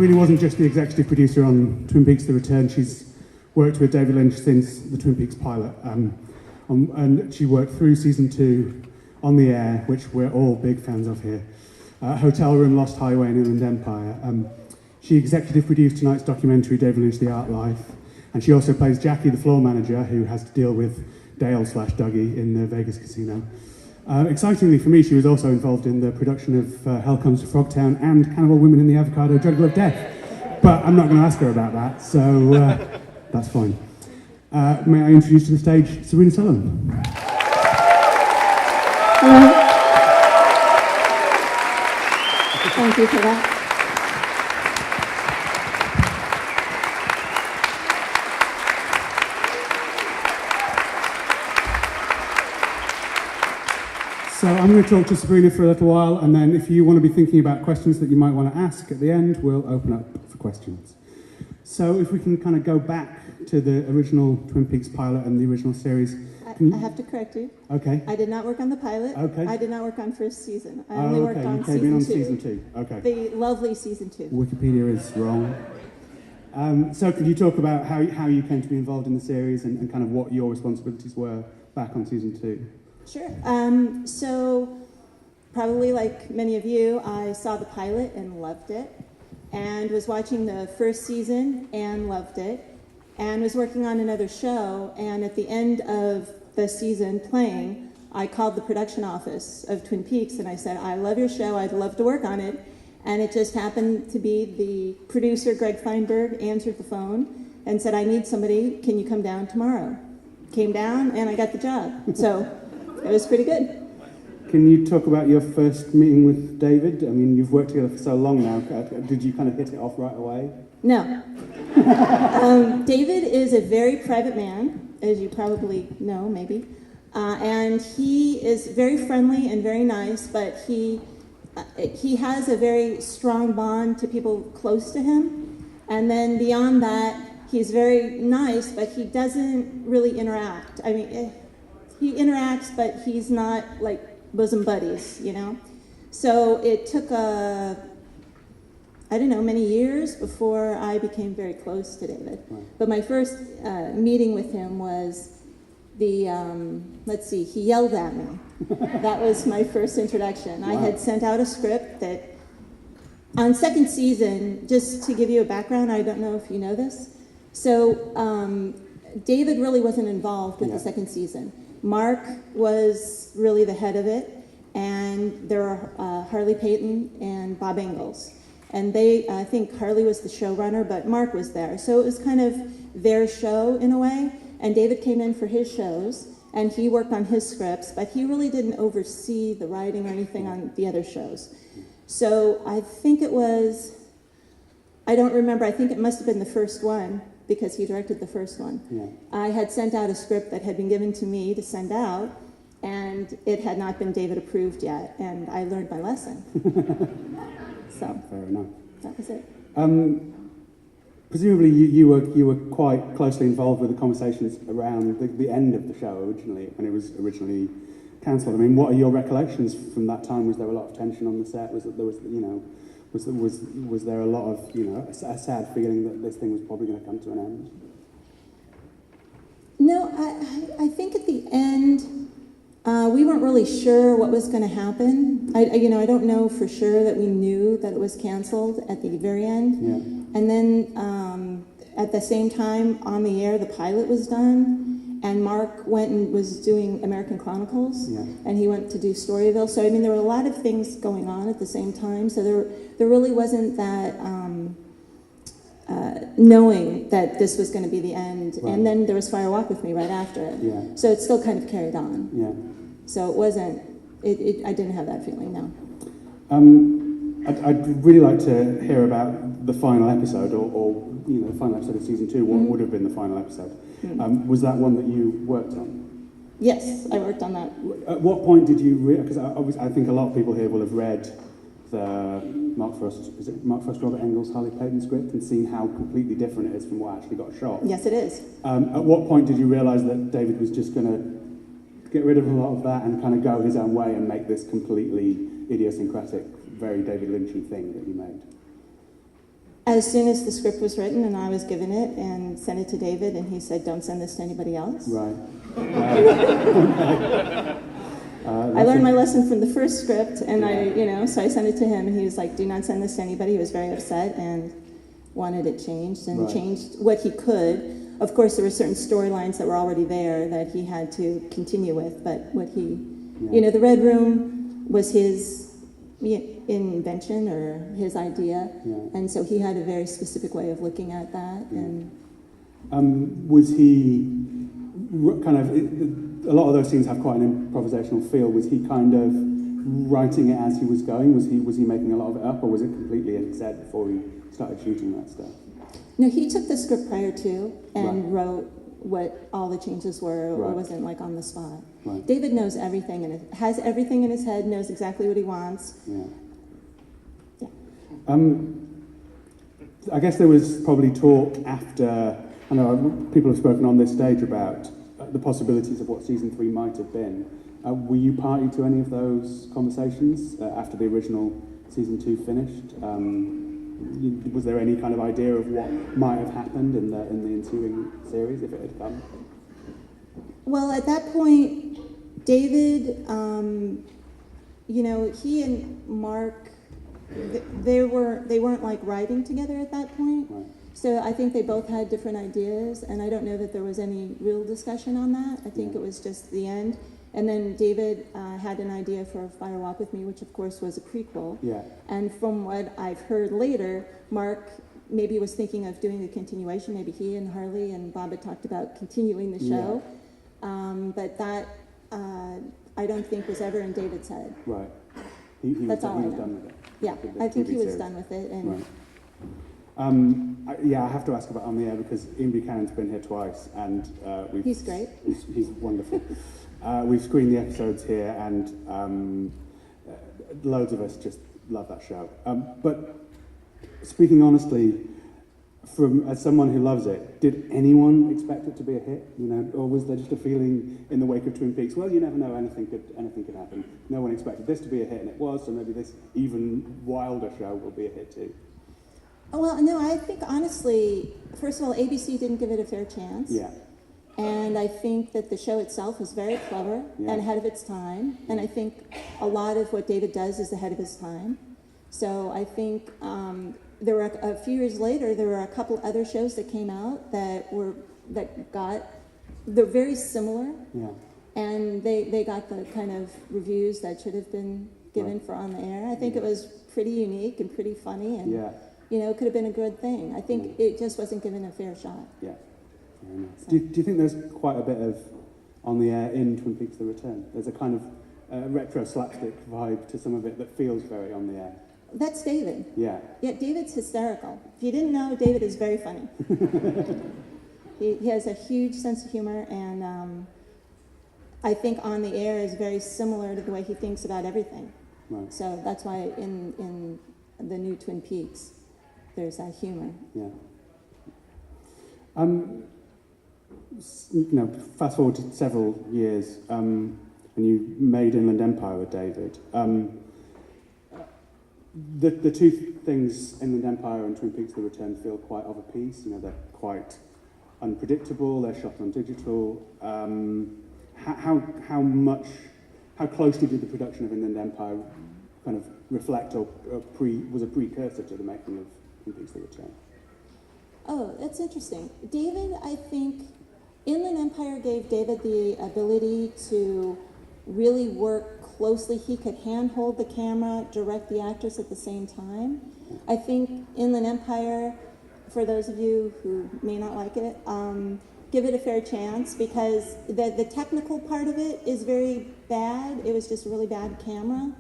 Sabrina wasn't just the executive producer on Twin Peaks: The Return. She's worked with David Lynch since the Twin Peaks pilot, and she worked through season 2 on the air, which we're all big fans of here. Hotel Room, Lost Highway, and Inland Empire. She executive produced tonight's documentary, David Lynch: The Art Life, and she also plays Jackie, the floor manager, who has to deal with Dale/Dougie in the Vegas casino. Excitingly for me, she was also involved in the production of Hell Comes to Frogtown and Cannibal Women in the Avocado Jungle of Death. But I'm not going to ask her about that, so that's fine. May I introduce to the stage Sabrina Sutherland? Hello. Thank you for that. So I'm going to talk to Sabrina for a little while, and then if you want to be thinking about questions that you might want to ask at the end, we'll open up for questions. So if we can kind of go back to the original Twin Peaks pilot and the original series. I have to correct you. Okay. I did not work on the pilot. Okay. I did not work on first season. I only worked on season 2. You came in on season 2. Okay. The lovely season 2. Wikipedia is wrong. So could you talk about how you came to be involved in the series and kind of what your responsibilities were back on season 2? Sure. So probably like many of you, I saw the pilot and loved it, and was watching the first season and loved it, and was working on another show, and at the end of the season playing, I called the production office of Twin Peaks and I said, I love your show, I'd love to work on it. And it just happened to be the producer, Greg Feinberg, answered the phone and said, I need somebody, can you come down tomorrow? Came down and I got the job. So it was pretty good. Can you talk about your first meeting with David? I mean, you've worked together for so long now. Did you kind of hit it off right away? No. David is a very private man, as you probably know, maybe. And he is very friendly and very nice, but he has a very strong bond to people close to him. And then beyond that, he's very nice, but he doesn't really interact. I mean, he interacts, but he's not like bosom buddies, you know? So it took many years before I became very close to David. Right. But my first meeting with him was he yelled at me. That was my first introduction. Wow. I had sent out a script that, on second season, just to give you a background, I don't know if you know this, so David really wasn't involved with the second season. Mark was really the head of it, and there were Harley Payton and Bob Ingalls. And I think Harley was the showrunner, but Mark was there. So it was kind of their show in a way. And David came in for his shows, and he worked on his scripts, but he really didn't oversee the writing or anything on the other shows. So I think it was, I don't remember, I think it must have been the first one, because he directed the first one. Yeah. I had sent out a script that had been given to me to send out, and it had not been David approved yet, and I learned my lesson. So fair enough. That was it. Presumably you were quite closely involved with the conversations around the end of the show originally, when it was originally cancelled. I mean, what are your recollections from that time? Was there a lot of tension on the set? Was there a lot of, a sad feeling that this thing was probably going to come to an end? No, I think at the end, we weren't really sure what was going to happen. I don't know for sure that we knew that it was canceled at the very end. Yeah. And then at the same time, on the air, the pilot was done, and Mark went and was doing American Chronicles, and he went to do Storyville. So, I mean, there were a lot of things going on at the same time, so there really wasn't that knowing that this was going to be the end. Right. And then there was Fire Walk with Me right after it. Yeah. So it still kind of carried on. Yeah. So it wasn't, I didn't have that feeling, no. I'd really like to hear about the final episode, or the final episode of season 2. What would have been the final episode? Was that one that you worked on? Yes, I worked on that. At what point did you because I think a lot of people here will have read the Mark Frost, Robert Engels, Harley Payton script and seen how completely different it is from what actually got shot. Yes, it is. At what point did you realise that David was just going to get rid of a lot of that and kind of go his own way and make this completely idiosyncratic, very David Lynchy thing that he made? As soon as the script was written and I was given it and sent it to David, and he said, "Don't send this to anybody else." Right. I learned my lesson from the first script, and so I sent it to him, and he was like, "Do not send this to anybody." He was very upset and wanted it changed, and changed what he could. Of course, there were certain storylines that were already there that he had to continue with, but what he, the Red Room was his invention or his idea, and so he had a very specific way of looking at that. And was he kind of, a lot of those scenes have quite an improvisational feel. Was he kind of writing it as he was going? Was he making a lot of it up, or was it completely in his head before he started shooting that stuff? No, he took the script prior to and wrote what all the changes were. It wasn't like on the spot. Right. David knows everything and has everything in his head, knows exactly what he wants. Yeah. I guess there was probably talk after, I know people have spoken on this stage about the possibilities of what season 3 might have been. Were you party to any of those conversations after the original season 2 finished? Was there any kind of idea of what might have happened in the ensuing series if it had come? Well, at that point, David, he and Mark, they weren't like writing together at that point. Right. So I think they both had different ideas, and I don't know that there was any real discussion on that. I think it was just the end. And then David had an idea for Fire Walk With Me, which of course was a prequel. Yeah. And from what I've heard later, Mark maybe was thinking of doing a continuation. Maybe he and Harley and Bob had talked about continuing the show. But that I don't think was ever in David's head. Right. That's all I know. Done with it. Yeah, I think he was done with it. And I have to ask about On the Air because Ian Buchanan's been here twice, and he's great. He's wonderful. We've screened the episodes here, and loads of us just love that show. But speaking honestly, as someone who loves it, did anyone expect it to be a hit? Or was there just a feeling in the wake of Twin Peaks? Well, you never know; anything could happen. No one expected this to be a hit, and it was. So maybe this even wilder show will be a hit too. Well, no, I think honestly, first of all, ABC didn't give it a fair chance. Yeah. And I think that the show itself was very clever and ahead of its time. And I think a lot of what David does is ahead of his time. So I think there were a few years later, there were a couple other shows that came out they're very similar. Yeah. And they got the kind of reviews that should have been given for On the Air. I think it was pretty unique and pretty funny, and it could have been a good thing. I think it just wasn't given a fair shot. Yeah. So. Do you think there's quite a bit of On the Air in Twin Peaks: The Return? There's a kind of retro slapstick vibe to some of it that feels very On the Air. That's David. Yeah. Yeah, David's hysterical. If you didn't know, David is very funny. He has a huge sense of humor, and I think On the Air is very similar to the way he thinks about everything. Right. So that's why in the new Twin Peaks, there's that humor. Yeah. Fast forward to several years, and you made Inland Empire with David. The two things, Inland Empire and Twin Peaks: The Return, feel quite of a piece. They're quite unpredictable. They're shot on digital. How closely did the production of Inland Empire kind of reflect or was a precursor to the making of Twin Peaks: The Return? Oh, that's interesting. David, I think, Inland Empire gave David the ability to really work closely. He could handhold the camera, direct the actors at the same time. I think Inland Empire, for those of you who may not like it, give it a fair chance, because the technical part of it is very bad. It was just a really bad camera,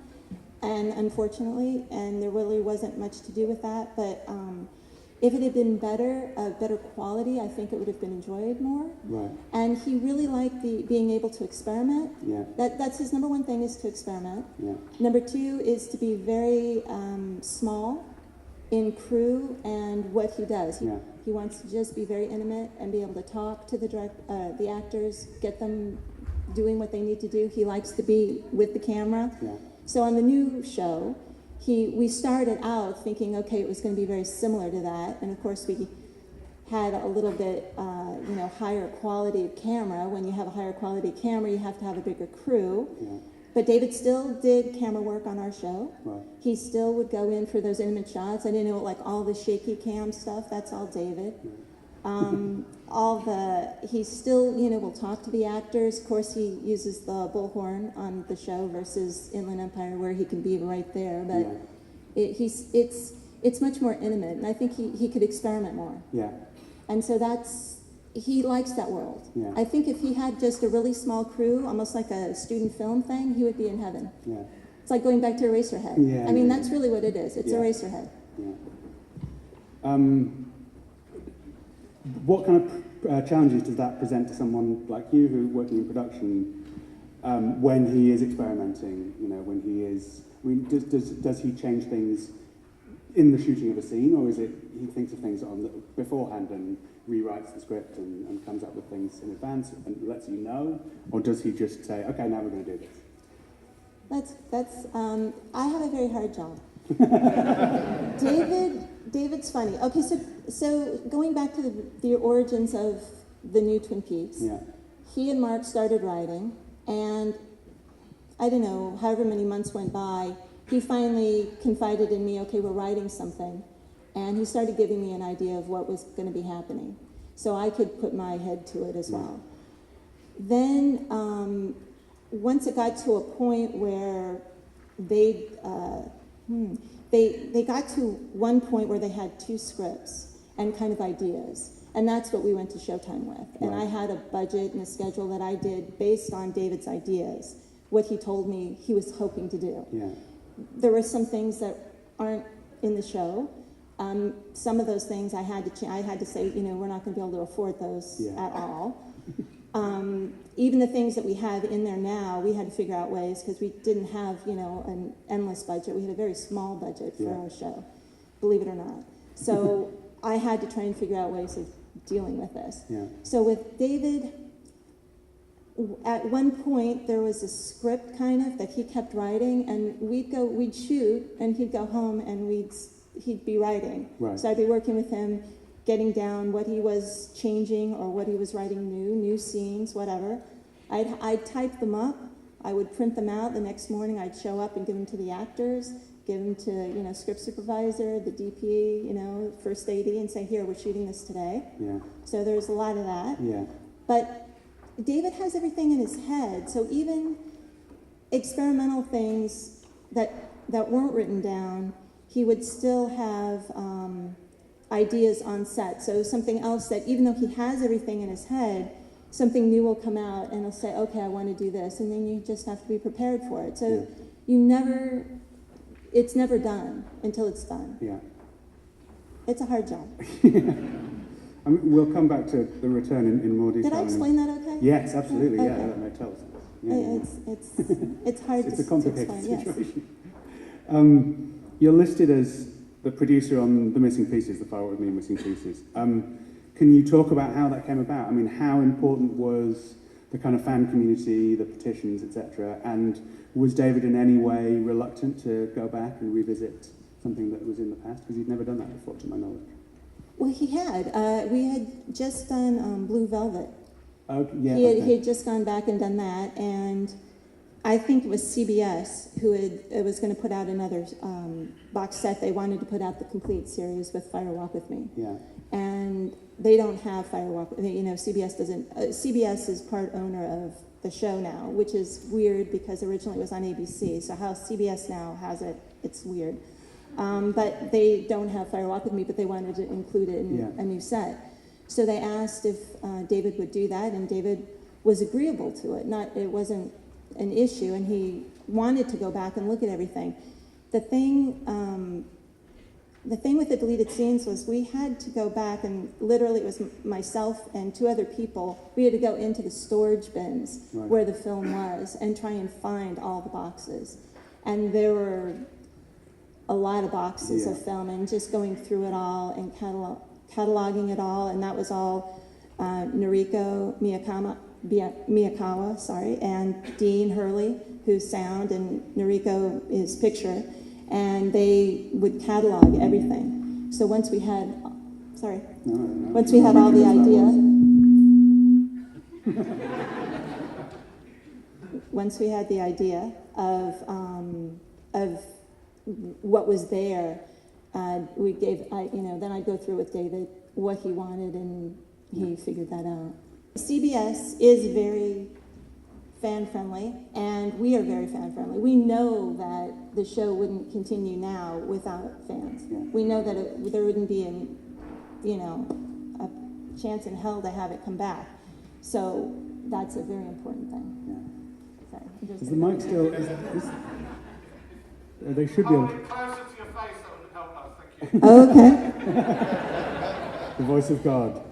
and unfortunately, and there really wasn't much to do with that, but if it had been better quality, I think it would have been enjoyed more. Right. And he really liked being able to experiment. Yeah. That's his number one thing, is to experiment. Yeah. Number two is to be very small in crew and what he does. He wants to just be very intimate and be able to talk to the actors, get them doing what they need to do. He likes to be with the camera. Yeah. So on the new show, we started out thinking, okay, it was going to be very similar to that, and of course we had a little bit, higher quality of camera. When you have a higher quality camera, you have to have a bigger crew. Yeah. But David still did camera work on our show. Right. He still would go in for those intimate shots. I didn't know, like, all the shaky cam stuff, that's all David. Yeah. He still, will talk to the actors. Of course, he uses the bullhorn on the show versus Inland Empire, where he can be right there. But yeah. It's much more intimate, and I think he could experiment more. Yeah. And so he likes that world. Yeah. I think if he had just a really small crew, almost like a student film thing, he would be in heaven. Yeah. It's like going back to Eraserhead. Yeah, I mean, that's really what it is. It's Eraserhead. Yeah. What kind of challenges does that present to someone like you who working in production when he is experimenting? When he is, does he change things in the shooting of a scene, or is it he thinks of things beforehand and rewrites the script and comes up with things in advance and lets you know, or does he just say, okay, now we're going to do this? I have a very hard job. David's funny. Okay, so going back to the origins of the new Twin Peaks, he and Mark started writing, and I don't know, however many months went by, he finally confided in me, okay, we're writing something, and he started giving me an idea of what was going to be happening, so I could put my head to it as well. Then, once it got to a point where they got to one point where they had 2 scripts and kind of ideas, and that's what we went to Showtime with. And I had a budget and a schedule that I did based on David's ideas, what he told me he was hoping to do. Yeah. There were some things that aren't in the show. Some of those things I had to say, we're not going to be able to afford those at all. Even the things that we have in there now, we had to figure out ways, because we didn't have, an endless budget. We had a very small budget for our show, believe it or not. So I had to try and figure out ways of dealing with this. Yeah. So with David, at one point there was a script kind of that he kept writing, and we'd shoot, and he'd go home and he'd be writing. Right. So I'd be working with him, getting down what he was changing or what he was writing new scenes, whatever. I'd type them up. I would print them out. The next morning I'd show up and give them to the actors, give them to, script supervisor, the DP, first AD, and say, here, we're shooting this today. Yeah. So there's a lot of that. Yeah. But David has everything in his head, so even experimental things that weren't written down, he would still have ideas on set. So something else that, even though he has everything in his head, something new will come out, and he'll say, okay, I want to do this, and then you just have to be prepared for it. So it's never done until it's done. Yeah. It's a hard job. We'll come back to the return in more detail. Did I explain that okay? Yes, absolutely. Okay. Yeah, that made total sense. It's hard it's a complicated situation. Yes. You're listed as the producer on The Missing Pieces, the Fire With Me Missing Pieces. Can you talk about how that came about? I mean, how important was the kind of fan community, the petitions, etc., and was David in any way reluctant to go back and revisit something that was in the past? Because he'd never done that before, to my knowledge. Well, he had. We had just done Blue Velvet. Yeah, he had just gone back and done that, and I think it was CBS who was going to put out another box set. They wanted to put out the complete series with Fire Walk With Me. Yeah. And they don't have Fire Walk With Me. CBS doesn't. CBS is part owner of the show now, which is weird because originally it was on ABC. So how CBS now has it, it's weird. But they don't have Fire Walk With Me, but they wanted to include it in a new set. So they asked if David would do that, and David was agreeable to it. It wasn't an issue, and he wanted to go back and look at everything. The thing with the deleted scenes was we had to go back, and literally it was myself and 2 other people. We had to go into the storage bins where the film was and try and find all the boxes. And there were a lot of boxes of film, and just going through it all and cataloging it all, and that was all Noriko Miyakawa, and Dean Hurley, who's sound, and Noriko is picture. and they would catalog everything. So once we had, once we had all the idea, once we had the idea of what was there, we gave, then I'd go through with David what he wanted, and he figured that out. CBS is very fan-friendly, and we are very fan-friendly. We know that the show wouldn't continue now without fans. Yeah. We know that there wouldn't be a chance in hell to have it come back. So that's a very important thing. Yeah. Sorry, Is the mic still? They should be able to. Closer to your face, that would help us. Thank you. Okay. The voice of God.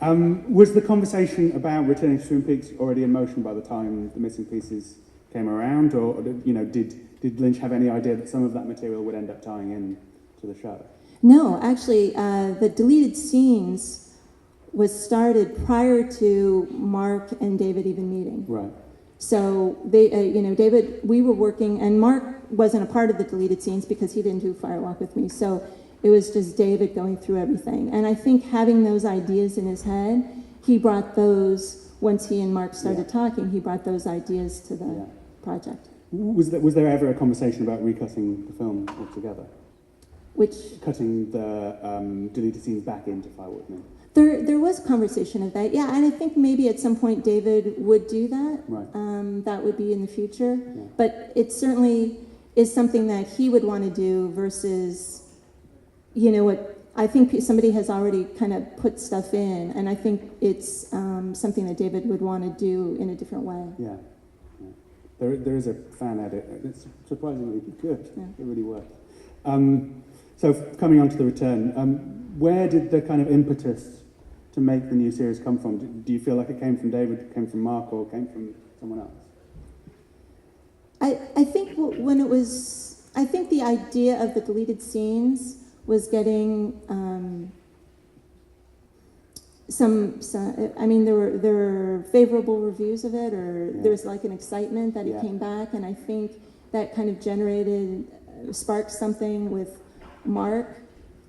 Was the conversation about returning to Twin Peaks already in motion by the time the missing pieces came around, or did Lynch have any idea that some of that material would end up tying in to the show? No, actually, the deleted scenes was started prior to Mark and David even meeting. Right. So they, David, we were working, and Mark wasn't a part of the deleted scenes because he didn't do Firewalk with me. So it was just David going through everything. And I think having those ideas in his head, he brought those, once he and Mark started talking, he brought those ideas to the project. Was there ever a conversation about recutting the film altogether? Cutting the deleted scenes back into Firewalk with me? There was conversation of that, yeah, and I think maybe at some point David would do that. Right. That would be in the future, Yeah. but it certainly is something that he would want to do versus, what I think somebody has already kind of put stuff in, and I think it's something that David would want to do in a different way. Yeah. There is a fan edit. It's surprisingly good. Yeah. It really works. So coming on to the return, where did the kind of impetus to make the new series come from? Do you feel like it came from David, came from Mark, or came from someone else? I think when it was, I think the idea of the deleted scenes was getting there were favorable reviews of it, or there was like an excitement that it came back, and I think that kind of sparked something with Mark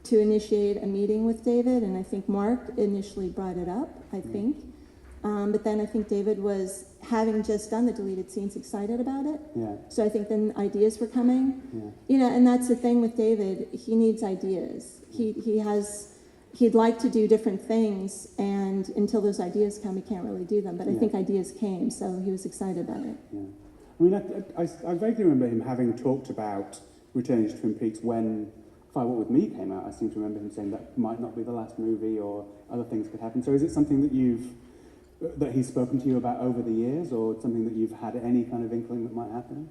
to initiate a meeting with David, and I think Mark initially brought it up, I think. But then I think David was, having just done the deleted scenes, excited about it. Yeah. So I think then ideas were coming. Yeah. And that's the thing with David, he needs ideas. He'd like to do different things, and until those ideas come, he can't really do them. But I think ideas came, so he was excited about it. Yeah. I mean, I vaguely remember him having talked about returning to Twin Peaks when Firewalk with Me came out. I seem to remember him saying that might not be the last movie, or other things could happen. So is it something that he's spoken to you about over the years, or something that you've had any kind of inkling that might happen?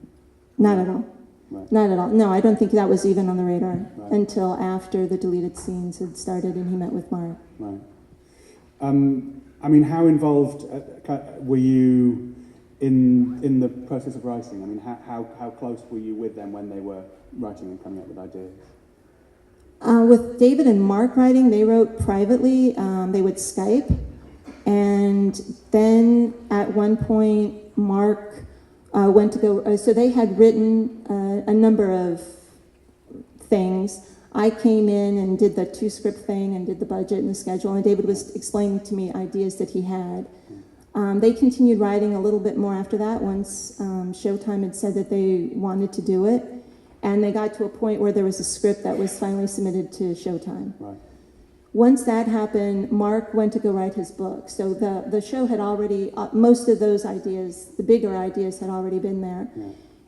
Not at all. Right. Not at all. No, I don't think that was even on the radar Right. until after the deleted scenes had started and he met with Mark. Right. I mean, how involved were you in the process of writing? I mean, how close were you with them when they were writing and coming up with ideas? With David and Mark writing, they wrote privately. They would Skype. And then at one point, Mark went to go, so they had written a number of things. I came in and did the 2-script thing and did the budget and the schedule, and David was explaining to me ideas that he had. They continued writing a little bit more after that once Showtime had said that they wanted to do it, and they got to a point where there was a script that was finally submitted to Showtime. Right. Once that happened, Mark went to go write his book. So the show had already, most of those ideas, the bigger ideas, had already been there. Yeah.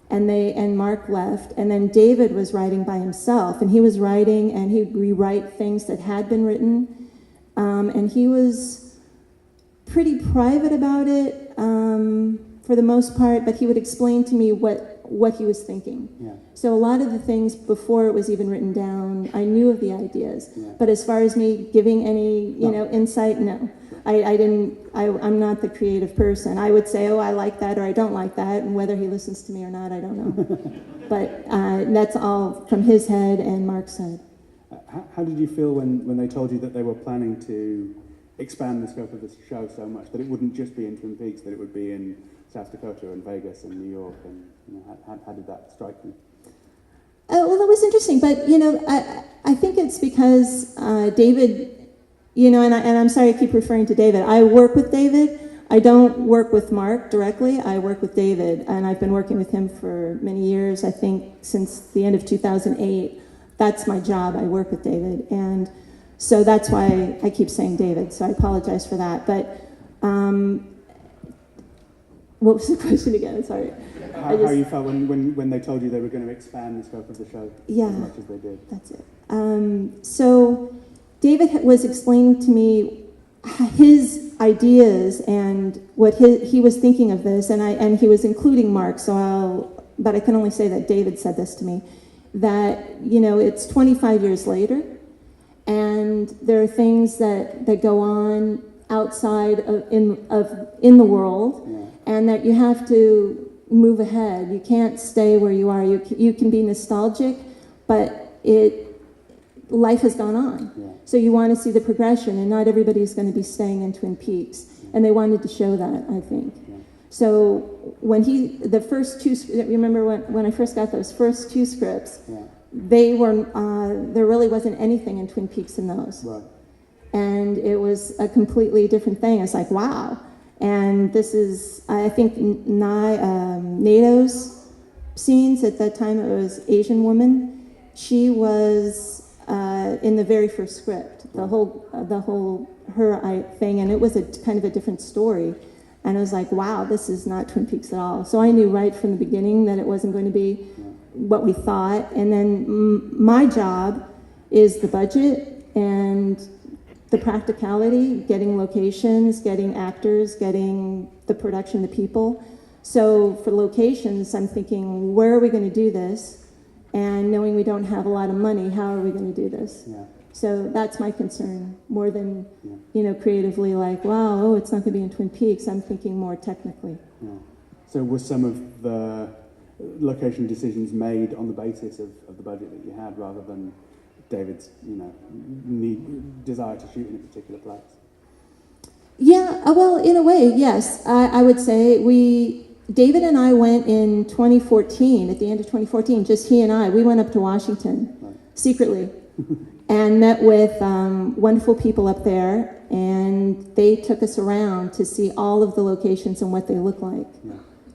And Mark left, and then David was writing by himself, and he was writing, and he'd rewrite things that had been written, and he was pretty private about it for the most part, but he would explain to me what he was thinking. Yeah. So a lot of the things before it was even written down, I knew of the ideas, Yeah. but as far as me giving any insight, no. I didn't. I'm not the creative person. I would say, oh, I like that or I don't like that, and whether he listens to me or not, I don't know. But that's all from his head and Mark's head. How did you feel when they told you that they were planning to expand the scope of the show so much that it wouldn't just be in Twin Peaks, that it would be in South Dakota and Vegas and New York, and how did that strike you? Well, Well, it was interesting, but I think it's because David, and I'm sorry I keep referring to David. I work with David. I don't work with Mark directly. I work with David, and I've been working with him for many years. I think since the end of 2008. That's my job. I work with David, and so that's why I keep saying David. So I apologize for that. But what was the question again? Sorry. How you felt when they told you they were going to expand the scope of the show as much as they did. That's it. So David was explaining to me his ideas and what he was thinking of this, and he was including Mark. But I can only say that David said this to me, that it's 25 years later, and there are things that go on outside in the world, and that you have to move ahead. You can't stay where you are. You can be nostalgic, but life has gone on. Yeah. So you want to see the progression, and not everybody's going to be staying in Twin Peaks. And they wanted to show that, I think. Yeah. So when the first two, remember when I first got those first two scripts, they were, there really wasn't anything in Twin Peaks in those. Right. And it was a completely different thing. It's like, wow. And this is, I think, NATO's scenes at that time. It was Asian woman. She was in the very first script, the whole her thing, and it was a kind of a different story. And I was like, wow, this is not Twin Peaks at all. So I knew right from the beginning that it wasn't going to be what we thought. And then my job is the budget and the practicality, getting locations, getting actors, getting the production, the people. So for locations, I'm thinking, where are we going to do this? And knowing we don't have a lot of money, how are we going to do this? Yeah. So that's my concern, more than, creatively like, wow, it's not going to be in Twin Peaks. I'm thinking more technically. Yeah. So were some of the location decisions made on the basis of the budget that you had, rather than David's, desire to shoot in a particular place? Yeah, well, in a way, yes. I would say David and I went in 2014, at the end of 2014, just he and I. We went up to Washington, secretly, and met with wonderful people up there, and they took us around to see all of the locations and what they look like,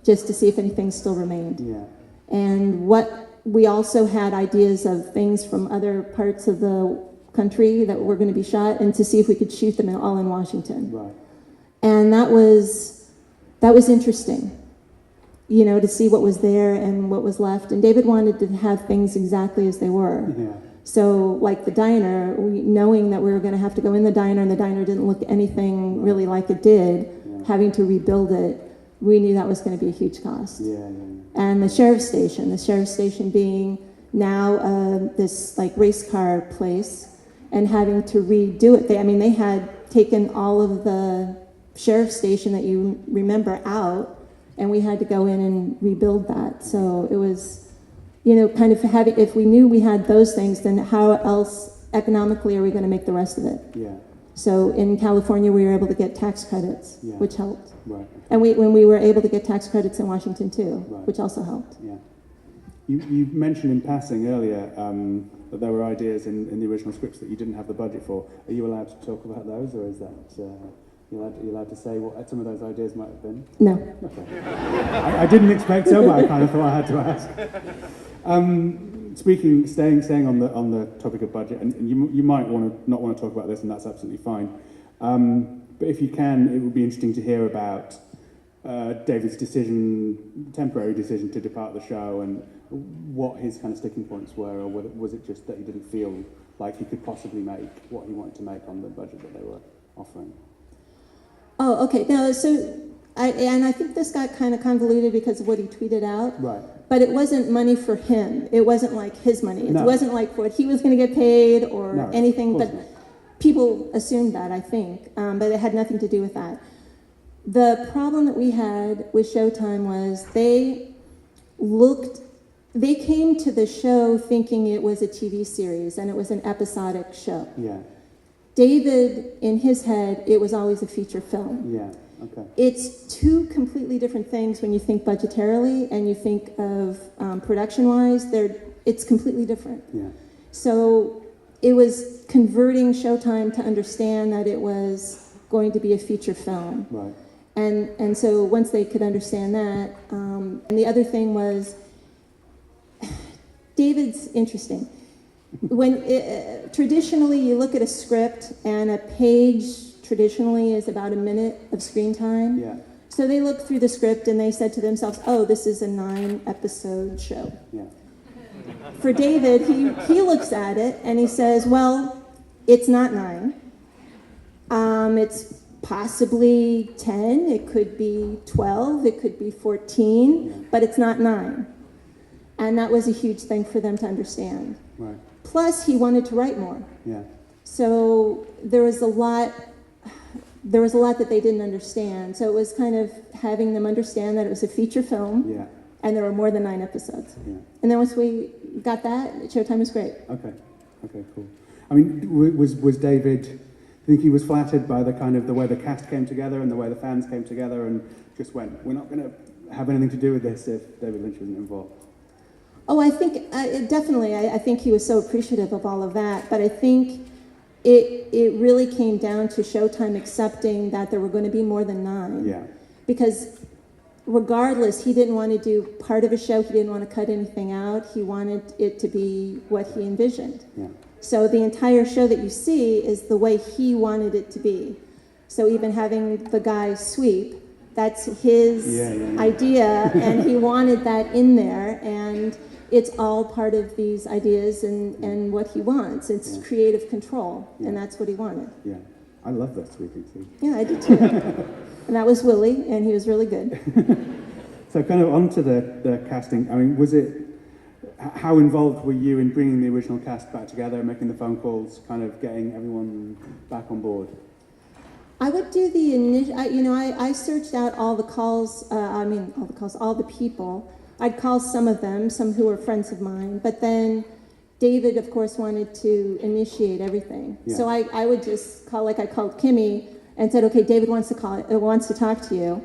just to see if anything still remained. Yeah. And we also had ideas of things from other parts of the country that were going to be shot, and to see if we could shoot them all in Washington. Right. And that was interesting, to see what was there and what was left. And David wanted to have things exactly as they were. Yeah. So, like the diner, knowing that we were going to have to go in the diner, and the diner didn't look anything really like it did, having to rebuild it, we knew that was going to be a huge cost. And the sheriff's station being now this like race car place, and having to redo it. They had taken all of the sheriff's station that you remember out, and we had to go in and rebuild that. So it was, kind of having, if we knew we had those things, then how else economically are we going to make the rest of it? Yeah. So in California, we were able to get tax credits, which helped. Right. And when we were able to get tax credits in Washington too, which also helped. Yeah. You mentioned in passing earlier that there were ideas in the original scripts that you didn't have the budget for. Are you allowed to talk about those, or is that you're allowed to say what some of those ideas might have been? No. Okay. I didn't expect so, but I kind of thought I had to ask. Staying on the topic of budget, and you might not want to talk about this, and that's absolutely fine. But if you can, it would be interesting to hear about David's temporary decision to depart the show, and what his kind of sticking points were, or was it just that he didn't feel like he could possibly make what he wanted to make on the budget that they were offering? Oh, okay. Now, I think this got kind of convoluted because of what he tweeted out. Right. But it wasn't money for him. It wasn't like his money. It wasn't like what he was going to get paid or anything. But people assumed that, I think. But it had nothing to do with that. The problem that we had with Showtime was they came to the show thinking it was a TV series and it was an episodic show. Yeah. David, in his head, it was always a feature film. Yeah. Okay. It's two completely different things when you think budgetarily and you think of production-wise. it's completely different. Yeah. So it was converting Showtime to understand that it was going to be a feature film. Right. And so once they could understand that, and the other thing was, David's interesting. When traditionally you look at a script and a page traditionally is about a minute of screen time. Yeah. So they looked through the script and they said to themselves, oh, this is a 9-episode show. Yeah. For David, he looks at it and he says, well, it's not 9. It's possibly 10, it could be 12, it could be 14, but it's not 9. And that was a huge thing for them to understand. Right. Plus, he wanted to write more. Yeah. So there was a lot that they didn't understand. So it was kind of having them understand that it was a feature film. Yeah. And there were more than 9 episodes. Yeah. And then once we got that, Showtime was great. Okay. Okay, cool. I mean, was David, I think he was flattered by the kind of the way the cast came together and the way the fans came together and just went, we're not going to have anything to do with this if David Lynch wasn't involved. Oh, I think, definitely, I think he was so appreciative of all of that. But I think it really came down to Showtime accepting that there were going to be more than 9. Yeah. Because regardless, he didn't want to do part of a show. He didn't want to cut anything out. He wanted it to be what he envisioned. Yeah. So the entire show that you see is the way he wanted it to be. So even having the guy sweep, that's his idea, and he wanted that in there, and it's all part of these ideas and what he wants. It's creative control, and that's what he wanted. Yeah. I love that sweeping scene. Yeah, I did too. And that was Willie, and he was really good. So kind of onto the casting, I mean, how involved were you in bringing the original cast back together, making the phone calls, kind of getting everyone back on board? I would do the initial, I searched out all the calls, all the people. I'd call some of them, some who were friends of mine, but then David, of course, wanted to initiate everything. Yeah. So I would just call, like I called Kimmy and said, okay, David wants to talk to you,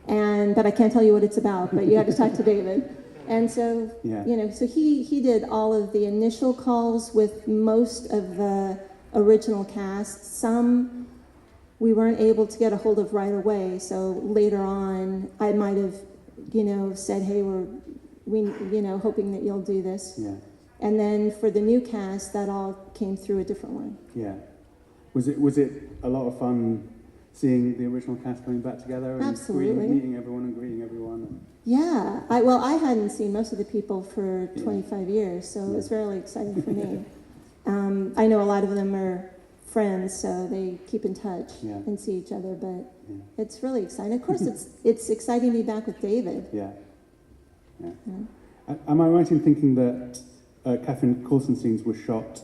but I can't tell you what it's about, but you have to talk to David. And so, so he did all of the initial calls with most of the original cast. Some we weren't able to get a hold of right away, so later on I might have, said, hey, we hoping that you'll do this. Yeah. And then for the new cast, that all came through a different way. Yeah. Was it a lot of fun seeing the original cast coming back together and meeting everyone and greeting everyone? Yeah. I hadn't seen most of the people for 25 years, so it was really exciting for me. I know a lot of them are friends, so they keep in touch and see each other, but it's really exciting. Of course, it's exciting to be back with David. Yeah. Am I right in thinking that Catherine Coulson's scenes were shot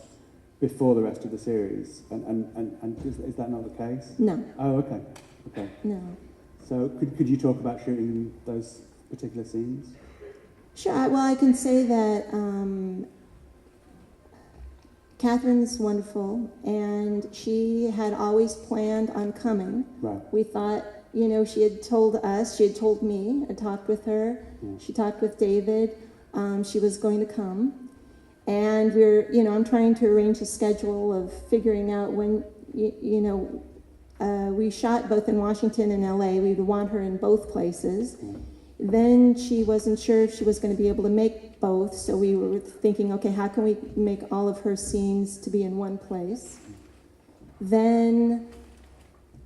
before the rest of the series, and is that not the case? No. Oh, okay. No. So could you talk about shooting those particular scenes? Sure. Well, I can say that Catherine's wonderful, and she had always planned on coming. Right. We thought, she had told us, she had told me, I talked with her, she talked with David, she was going to come. And I'm trying to arrange a schedule of figuring out when, we shot both in Washington and LA. We would want her in both places. Then she wasn't sure if she was going to be able to make both, so we were thinking, okay, how can we make all of her scenes to be in one place? Then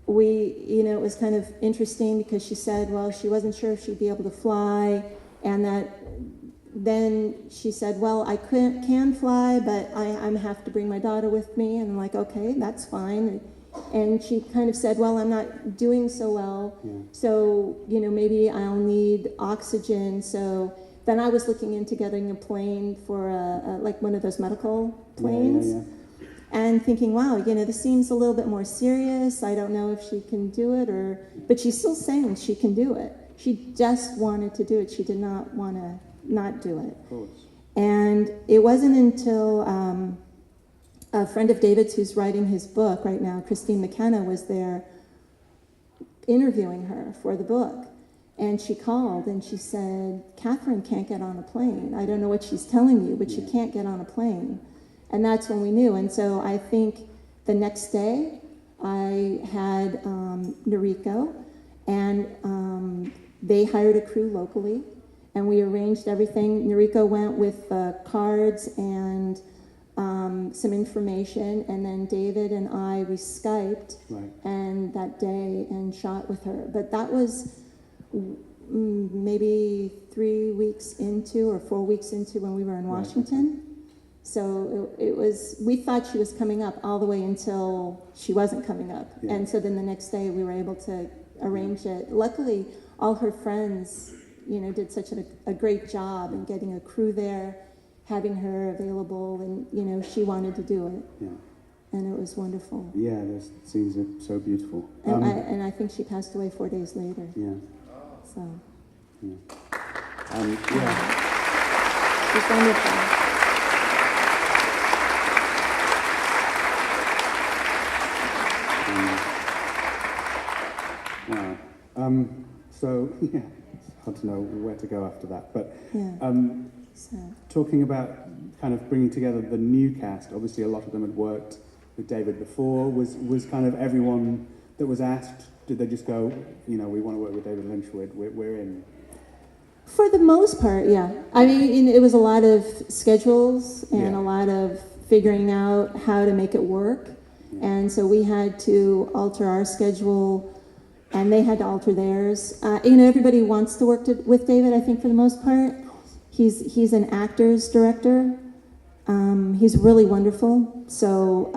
it was kind of interesting because she said, well, she wasn't sure if she'd be able to fly, and that then she said, well, I can fly, but I have to bring my daughter with me. And I'm like, okay, that's fine. And she kind of said, well, I'm not doing so well, so, maybe I'll need oxygen. So then I was looking into getting a plane for like one of those medical planes. And thinking, wow, this seems a little bit more serious. I don't know if she can do it, but she's still saying she can do it. She just wanted to do it. She did not want to not do it. Of course. And it wasn't until a friend of David's who's writing his book right now, Christine McKenna, was there interviewing her for the book. And she called and she said, Catherine can't get on a plane. I don't know what she's telling you, but she can't get on a plane. And that's when we knew. And so I think the next day I had Noriko, and they hired a crew locally, and we arranged everything. Noriko went with cards and some information, and then David and we Skyped and that day and shot with her. But that was maybe 3 weeks into or 4 weeks into when we were in Washington. So it was, we thought she was coming up all the way until she wasn't coming up. Yeah. And so then the next day we were able to arrange it. Luckily, all her friends, did such a great job in getting a crew there, having her available, and, she wanted to do it. Yeah. And it was wonderful. Yeah, those scenes are so beautiful. And I think she passed away 4 days later. Yeah. So. Yeah. She's wonderful. Wow. So, it's hard to know where to go after that. But talking about kind of bringing together the new cast, obviously a lot of them had worked with David before. Was kind of everyone that was asked, did they just go, we want to work with David Lynch, we're in? For the most part, yeah. I mean, it was a lot of schedules and a lot of figuring out how to make it work. Yeah. And so we had to alter our schedule, and they had to alter theirs. Everybody wants to work with David, I think, for the most part. He's an actor's director. He's really wonderful. So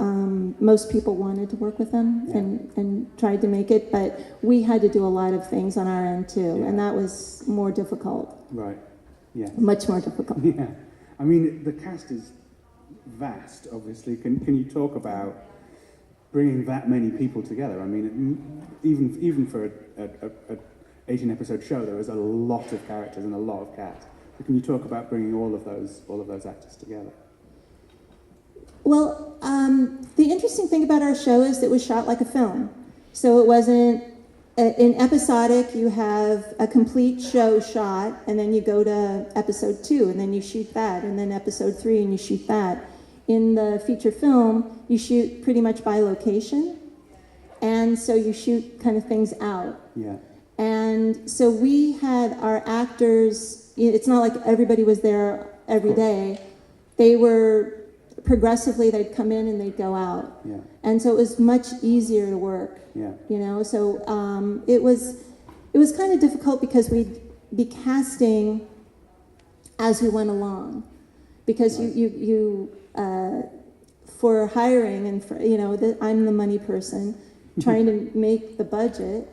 most people wanted to work with him and tried to make it, but we had to do a lot of things on our end too, and that was more difficult. Right. Yeah. Much more difficult. Yeah. I mean, the cast is vast, obviously. Can you talk about bringing that many people together? I mean, even for a 18-episode show, there was a lot of characters and a lot of cast. So can you talk about bringing all of those actors together? Well, the interesting thing about our show is it was shot like a film. So it wasn't, in episodic, you have a complete show shot, and then you go to episode 2, and then you shoot that, and then episode 3, and you shoot that. In the feature film, you shoot pretty much by location, and so you shoot kind of things out. Yeah. And so we had our actors, it's not like everybody was there every day. They were progressively, they'd come in and they'd go out. Yeah. And so it was much easier to work. Yeah. So it was kind of difficult because we'd be casting as we went along, because you for hiring and for, I'm the money person trying to make the budget.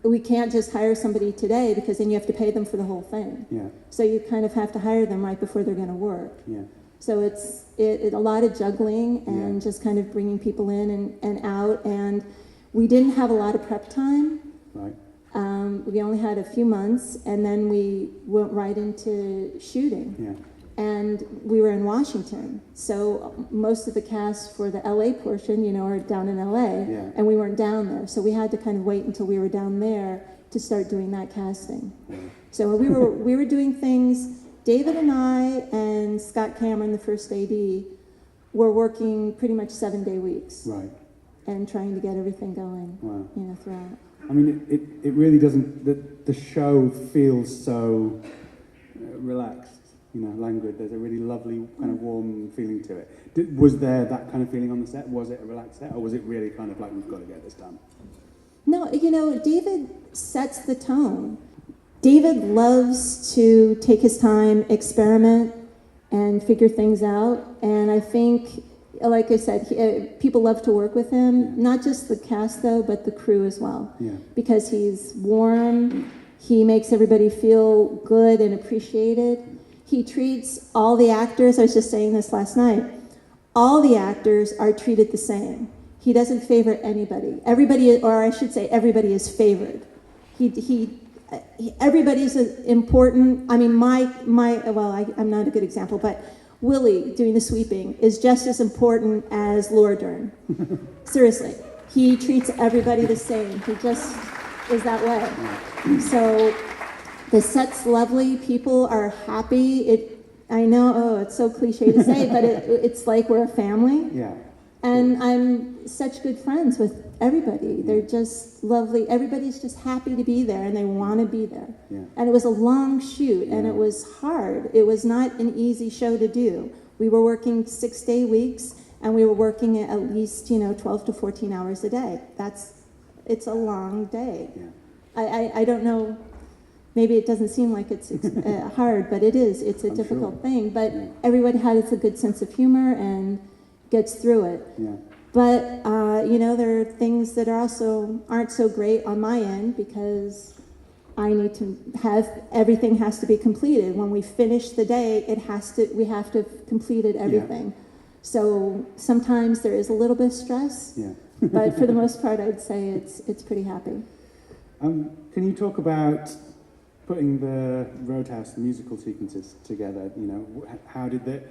We can't just hire somebody today, because then you have to pay them for the whole thing. Yeah. So you kind of have to hire them right before they're going to work. Yeah. So it's a lot of juggling and just kind of bringing people in and out. And we didn't have a lot of prep time. Right. We only had a few months, and then we went right into shooting. Yeah. And we were in Washington, so most of the cast for the LA portion, are down in LA, and we weren't down there. So we had to kind of wait until we were down there to start doing that casting. Yeah. So we were doing things. David and I and Scott Cameron, the first AD, were working pretty much 7-day weeks. Right. And trying to get everything going. Wow. Throughout. I mean, it really doesn't. The show feels so relaxed. Languid. There's a really lovely kind of warm feeling to it. Was there that kind of feeling on the set? Was it a relaxed set, or was it really kind of like, we've got to get this done? No, David sets the tone. David loves to take his time, experiment, and figure things out. And I think, like I said, people love to work with him. Yeah. Not just the cast, though, but the crew as well. Yeah. Because he's warm. He makes everybody feel good and appreciated. He treats all the actors, I was just saying this last night, all the actors are treated the same. He doesn't favor anybody. Everybody, or I should say, everybody is favored. Everybody's important. I mean, I'm not a good example, but Willie doing the sweeping is just as important as Laura Dern. Seriously. He treats everybody the same. is that way. So the set's lovely. People are happy. I know, it's so cliche to say, but it's like we're a family. Yeah. And I'm such good friends with everybody. They're just lovely. Everybody's just happy to be there, and they want to be there. Yeah. And it was a long shoot, and it was hard. It was not an easy show to do. We were working 6-day weeks, and we were working at least 12 to 14 hours a day. It's a long day. Yeah. I don't know. Maybe it doesn't seem like it's hard, but it is. It's a difficult thing. But everyone has a good sense of humor and gets through it. Yeah. But there are things that aren't so great on my end, because I need to have everything has to be completed. When we finish the day, we have to have completed everything. Yeah. So sometimes there is a little bit of stress. Yeah. But for the most part, I'd say it's pretty happy. Can you talk about putting the Roadhouse, the musical sequences together? How did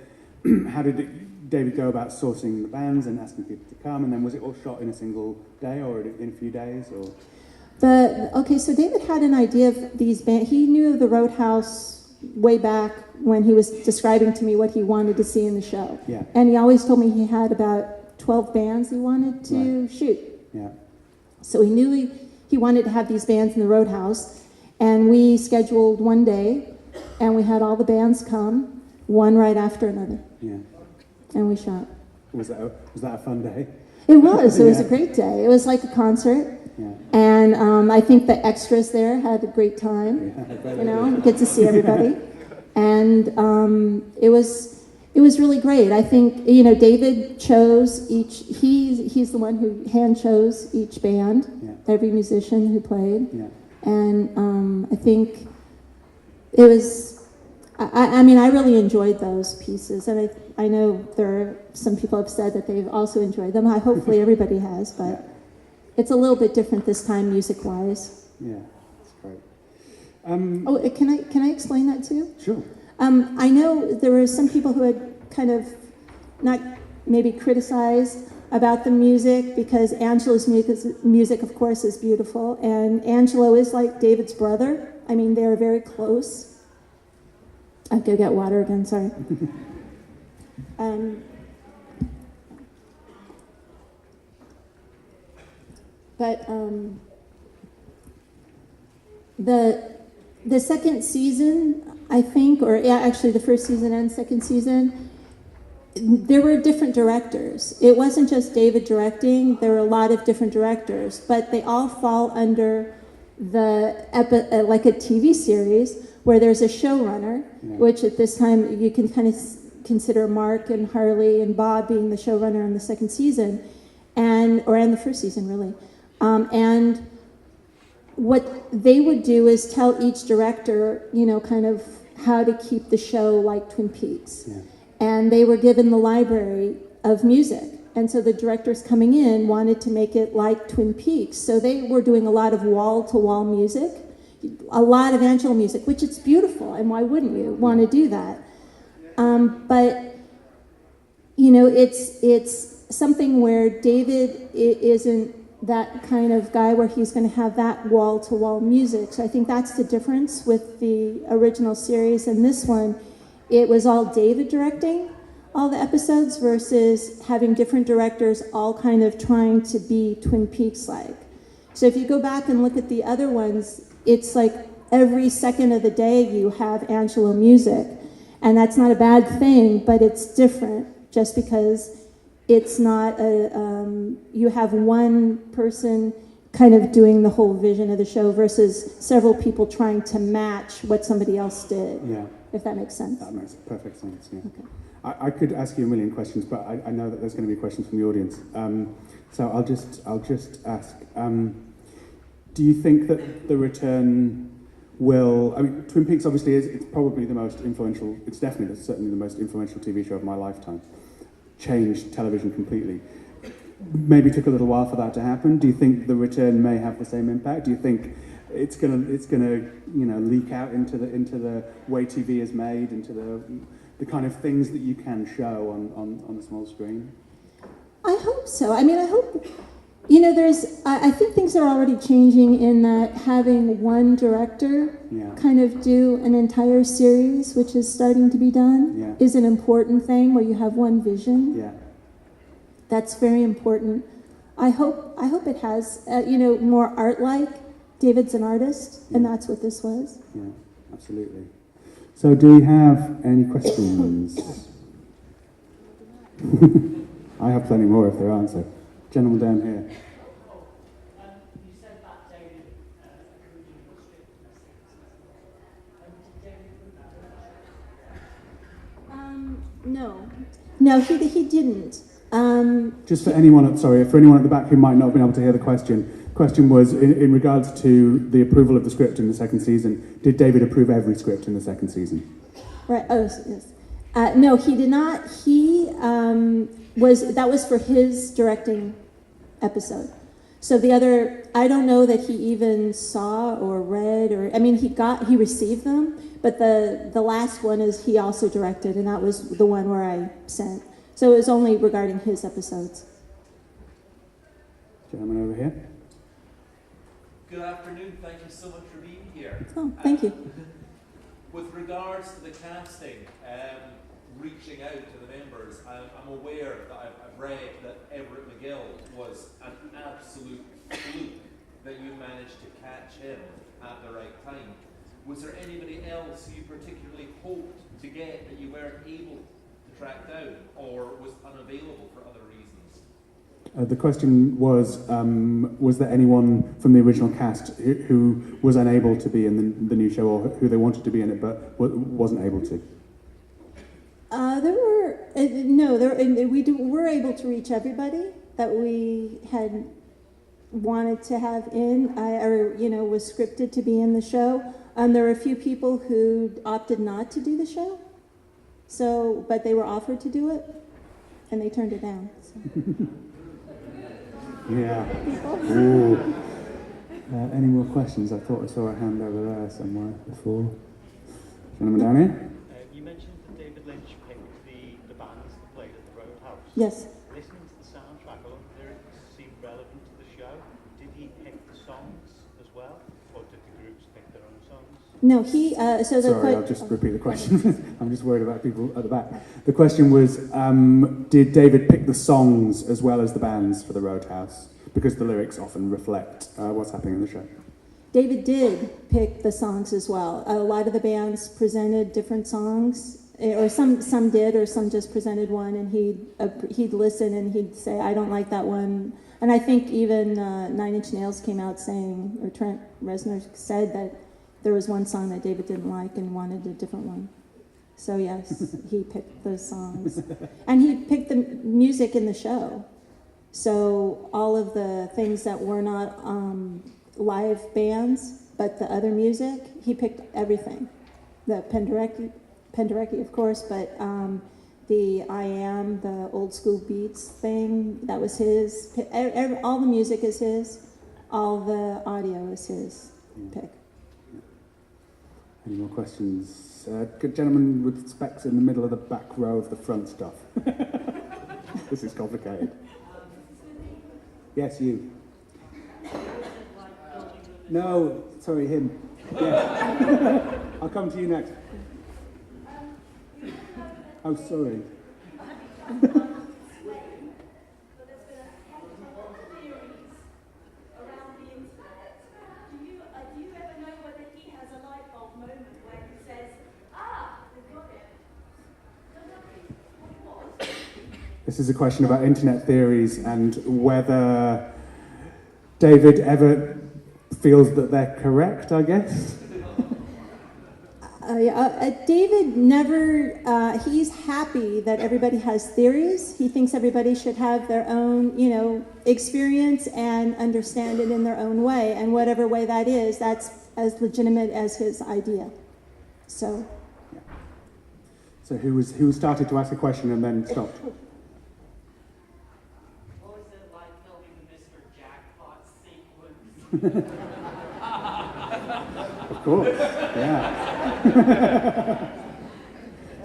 David go about sourcing the bands and asking people to come, and then was it all shot in a single day or in a few days? Or so David had an idea of these bands. He knew of the Roadhouse way back when he was describing to me what he wanted to see in the show. Yeah. And he always told me he had about 12 bands he wanted to shoot. Yeah. So he knew he wanted to have these bands in the Roadhouse, and we scheduled one day, and we had all the bands come, one right after another. Yeah. And we shot. Was that a fun day? It was. It was a great day. It was like a concert. Yeah. And I think the extras there had a great time. Yeah, get to see everybody. And it was really great. I think David chose each. He's the one who hand chose each band, every musician who played. Yeah. And I think it was. I mean, I really enjoyed those pieces, and I know there are some people have said that they've also enjoyed them. Hopefully everybody has, but it's a little bit different this time, music-wise. Yeah, that's great. Can I explain that too? Sure. I know there were some people who had kind of not maybe criticized about the music, because Angelo's music, of course, is beautiful, and Angelo is like David's brother. I mean, they're very close. I have to get water again, sorry. The second season, I think, actually the first season and second season, there were different directors. It wasn't just David directing. There were a lot of different directors, but they all fall under like a TV series where there's a showrunner, which at this time you can kind of consider Mark and Harley and Bob being the showrunner in the second season, or in the first season, really. And what they would do is tell each director, kind of how to keep the show like Twin Peaks. Yeah. And they were given the library of music. And so the directors coming in wanted to make it like Twin Peaks. So they were doing a lot of wall-to-wall music, a lot of Angelo music, which is beautiful, and why wouldn't you want to do that? But, it's something where David isn't that kind of guy where he's going to have that wall-to-wall music. So I think that's the difference with the original series and this one. It was all David directing all the episodes versus having different directors all kind of trying to be Twin Peaks-like. So if you go back and look at the other ones, it's like every second of the day you have Angelo music. And that's not a bad thing, but it's different just because it's not you have one person kind of doing the whole vision of the show versus several people trying to match what somebody else did. Yeah. If that makes sense. That makes perfect sense, yeah. Okay. I could ask you a million questions, but I know that there's going to be questions from the audience. So I'll just ask, do you think that the return will, I mean, Twin Peaks obviously it's probably the most influential, certainly the most influential TV show of my lifetime. Changed television completely. Maybe took a little while for that to happen. Do you think the return may have the same impact? Do you think it's gonna leak out into the way TV is made, into the kind of things that you can show on the small screen? I hope so. I mean, I hope You know, I think things are already changing in that having one director kind of do an entire series, which is starting to be done, is an important thing where you have one vision. Yeah. That's very important. I hope it has, more art-like. David's an artist, and that's what this was. Yeah, absolutely. So do we have any questions? I have plenty more if there aren't, so. Gentleman down here. You said that David originally was strict in the second. No, he didn't. Just for anyone at the back who might not have been able to hear the question was in regards to the approval of the script in the second season, did David approve every script in the second season? Right, yes. No, he did not. That was for his directing episode. So the other, I don't know that he even saw or read he received them, but the last one is he also directed, and that was the one where I sent. So it was only regarding his episodes. Gentleman over here. Good afternoon, thank you so much for being here. Oh, thank you. With regards to the casting, reaching out to the members, I'm aware that I've read that Everett McGill was an absolute fluke that you managed to catch him at the right time. Was there anybody else you particularly hoped to get that you weren't able to track down, or was unavailable for other reasons? The question was there anyone from the original cast who was unable to be in the new show, or who they wanted to be in it but wasn't able to? We were able to reach everybody that we had wanted to have in, was scripted to be in the show. There were a few people who opted not to do the show, but they were offered to do it, and they turned it down. So. Yeah. Ooh. Any more questions? I thought I saw a hand over there somewhere before. Gentleman down here. You mentioned that David Lynch picked the bands that played at the Roadhouse. Yes. Listening to the soundtrack, all of the lyrics seem relevant to the show. Did he pick the songs as well, or did the groups pick their own songs? No, Sorry, I'll just repeat the question. I'm just worried about people at the back. The question was, did David pick the songs as well as the bands for the Roadhouse? Because the lyrics often reflect what's happening in the show. David did pick the songs as well. A lot of the bands presented different songs, or some did, or some just presented one, and he'd listen and he'd say, I don't like that one. And I think even 9 Inch Nails came out saying, or Trent Reznor said that there was one song that David didn't like and wanted a different one. So yes, he picked those songs. And he picked the music in the show. So all of the things that were not live bands, but the other music, he picked everything. The Penderecki, of course, but the I Am, the old school beats thing, that was his. All the music is his. All the audio is his pick. Any more questions? Good gentleman with specs in the middle of the back row of the front stuff. This is complicated. Yes, you. No, sorry, him. Yeah. I'll come to you next. Oh, sorry. This is a question about internet theories and whether David ever feels that they're correct, I guess. David never, he's happy that everybody has theories. He thinks everybody should have their own, experience and understand it in their own way. And whatever way that is, that's as legitimate as his idea. So. Yeah. So who started to ask a question and then stopped? What was it like filming the Mr. Jackpot sequence? Of course, yeah.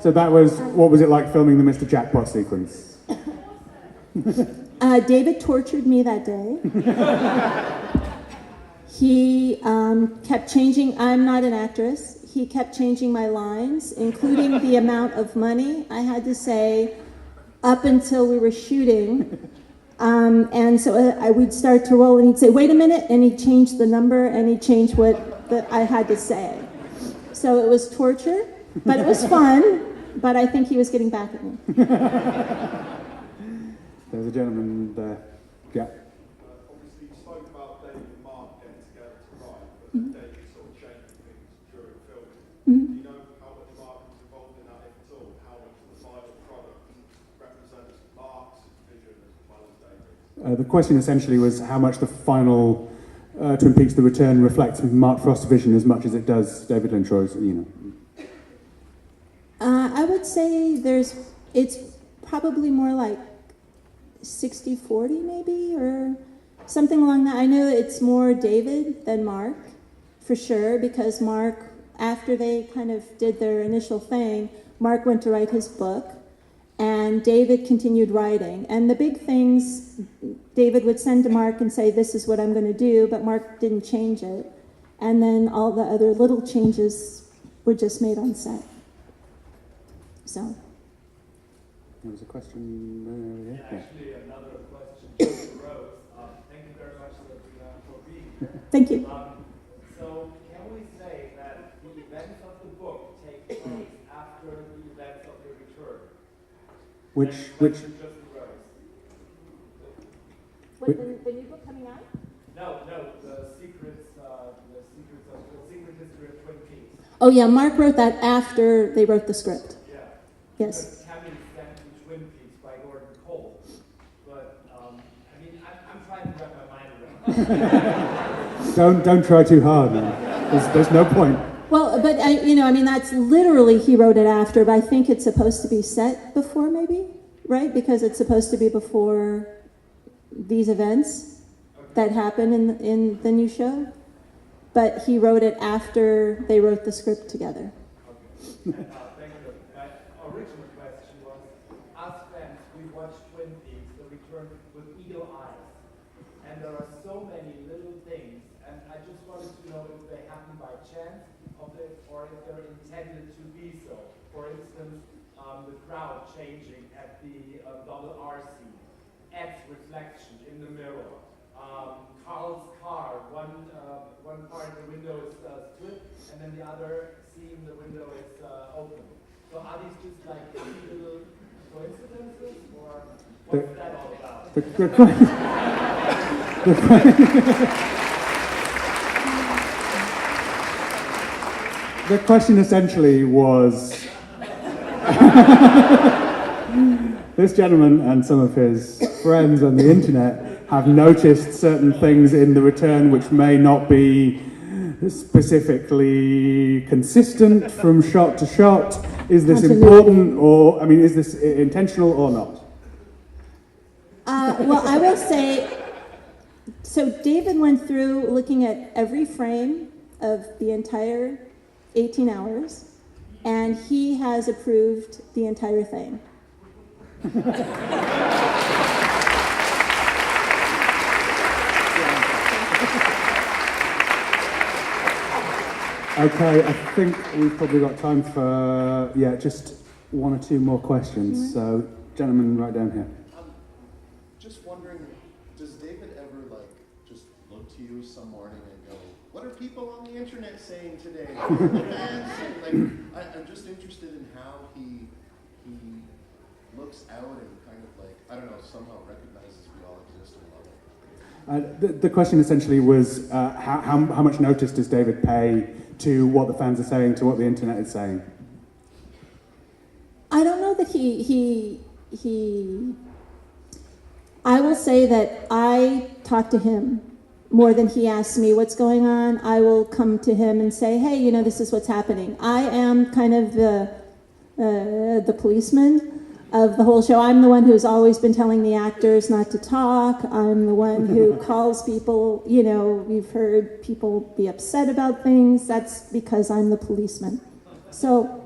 So what was it like filming the Mr. Jackpot sequence? David tortured me that day. He kept changing. I'm not an actress. He kept changing my lines, including the amount of money I had to say up until we were shooting. And so I would start to roll, and he'd say, "Wait a minute," and he'd change the number, and he'd change what I had to say. So it was torture, but it was fun. But I think he was getting back at me. There's a gentleman there. Yeah. Obviously, you spoke about David and Mark getting together to write, but David sort of changing things during filming. Do you know how much Mark was involved in that, if at all? How much of the final product represents Mark's vision as well as David's? The question essentially was how much the final Twin Peaks: The Return reflects Mark Frost's vision as much as it does David Lynch, I would say it's probably more like 60-40 maybe, or something along that. I know it's more David than Mark, for sure, because Mark, after they kind of did their initial thing, Mark went to write his book, and David continued writing. And the big things, David would send to Mark and say, "This is what I'm going to do," but Mark didn't change it. And then all the other little changes were just made on set. So. There was a question over here. Yeah, actually, another question to Rose. Thank you very much, Sabrina, for being here. Thank you. So, can we say that the events of the book take place after the events of the return? Which Just Rose. Wait, the new book coming out? No, the secrets of the secret history of Twin Peaks. Oh yeah, Mark wrote that after they wrote the script. Yeah. Yes. Cammy sent to Twin Peaks by Gordon Cole. But, I mean, I'm trying to wrap my mind around. don't try too hard, man. There's no point. Well, but that's literally he wrote it after, but I think it's supposed to be set before, maybe, right? Because it's supposed to be before these events that happen in the new show. But he wrote it after they wrote the script together. Okay. Thank you. My original question was, as fans, we watch Twin Peaks, The Return, with eagle eyes. And there are so many little things, and I just wanted to know if they happen by chance or if they're intended to be so. For instance, the crowd changing at the double R scene, Ed's reflection in the mirror, Carl's car, one part of the window is split, and then the other scene, the window is open. So are these just like little coincidences, or what's that all about? The question essentially was this gentleman and some of his friends on the internet have noticed certain things in The Return which may not be specifically consistent from shot to shot. Is this important, or, is this intentional or not? Well, I will say, so David went through looking at every frame of the entire 18 hours, and he has approved the entire thing. Okay, I think we've probably got time for, just one or two more questions. So, gentlemen, right down here. Just wondering, does David ever, just look to you some morning and go, "What are people on the internet saying today? What are the fans saying?" I'm just interested in how he looks out and kind of somehow recognizes we all exist and love it. The question essentially was how much notice does David pay to what the fans are saying, to what the internet is saying? I don't know that I will say that I talk to him more than he asks me what's going on. I will come to him and say, "Hey, this is what's happening." I am kind of the policeman of the whole show. I'm the one who's always been telling the actors not to talk. I'm the one who calls people, we've heard people be upset about things. That's because I'm the policeman. So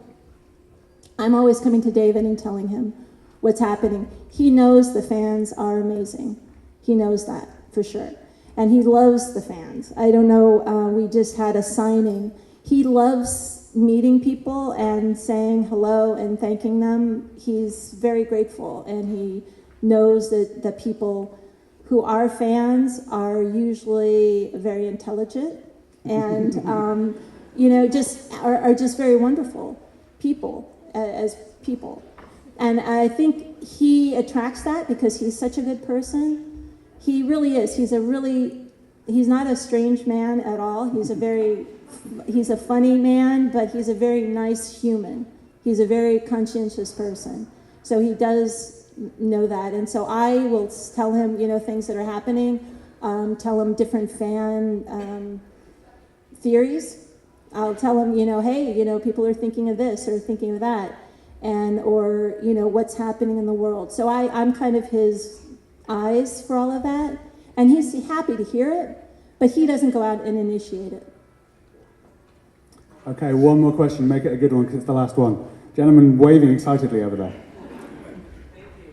I'm always coming to David and telling him what's happening. He knows the fans are amazing. He knows that for sure. And he loves the fans. I don't know, we just had a signing. He loves meeting people and saying hello and thanking them. He's very grateful, and he knows that the people who are fans are usually very intelligent and, just are just very wonderful people as people. And I think he attracts that because he's such a good person. He really is. He's not a strange man at all. He's a funny man, but he's a very nice human. He's a very conscientious person. So he does know that. And so I will tell him, things that are happening, tell him different fan theories. I'll tell him, hey, people are thinking of this or thinking of that, or what's happening in the world. So I'm kind of his eyes for all of that, and he's happy to hear it, but he doesn't go out and initiate it. Okay, one more question. Make it a good one because it's the last one. Gentleman waving excitedly over there. Thank you.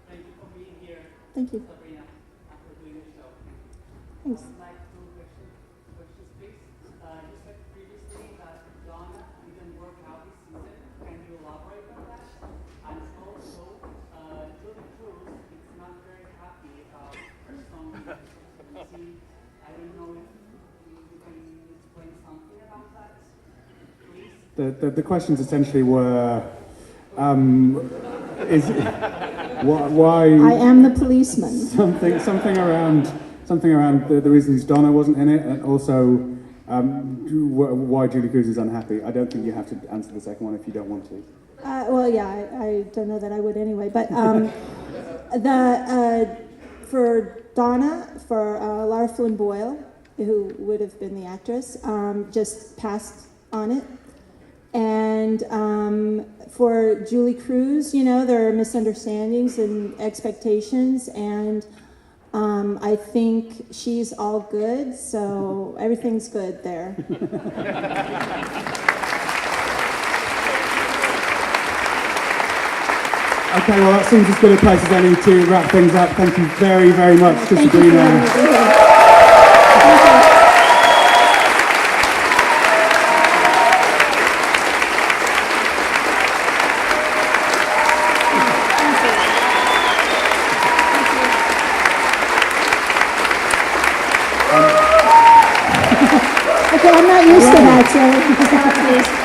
Thank you for being here. Thank you. Sabrina, after doing the show. Thanks. I'd like two questions, please. You said previously that Donna didn't work out this season. Can you elaborate on that? And also, Julie Cruz is not very happy about her song. I don't know if you can explain something about that, please. The questions essentially were, why? I am the policeman. Something around the reasons Donna wasn't in it, and also why Julie Cruz is unhappy. I don't think you have to answer the second one if you don't want to. I don't know that I would anyway. But for Donna, for Lara Flynn Boyle, who would have been the actress, just passed on it. And for Julie Cruz, there are misunderstandings and expectations, and I think she's all good, so everything's good there. Okay, well that seems as good a place as any to wrap things up. Thank you very, very much to Sabrina. Okay, I'm not used to that, so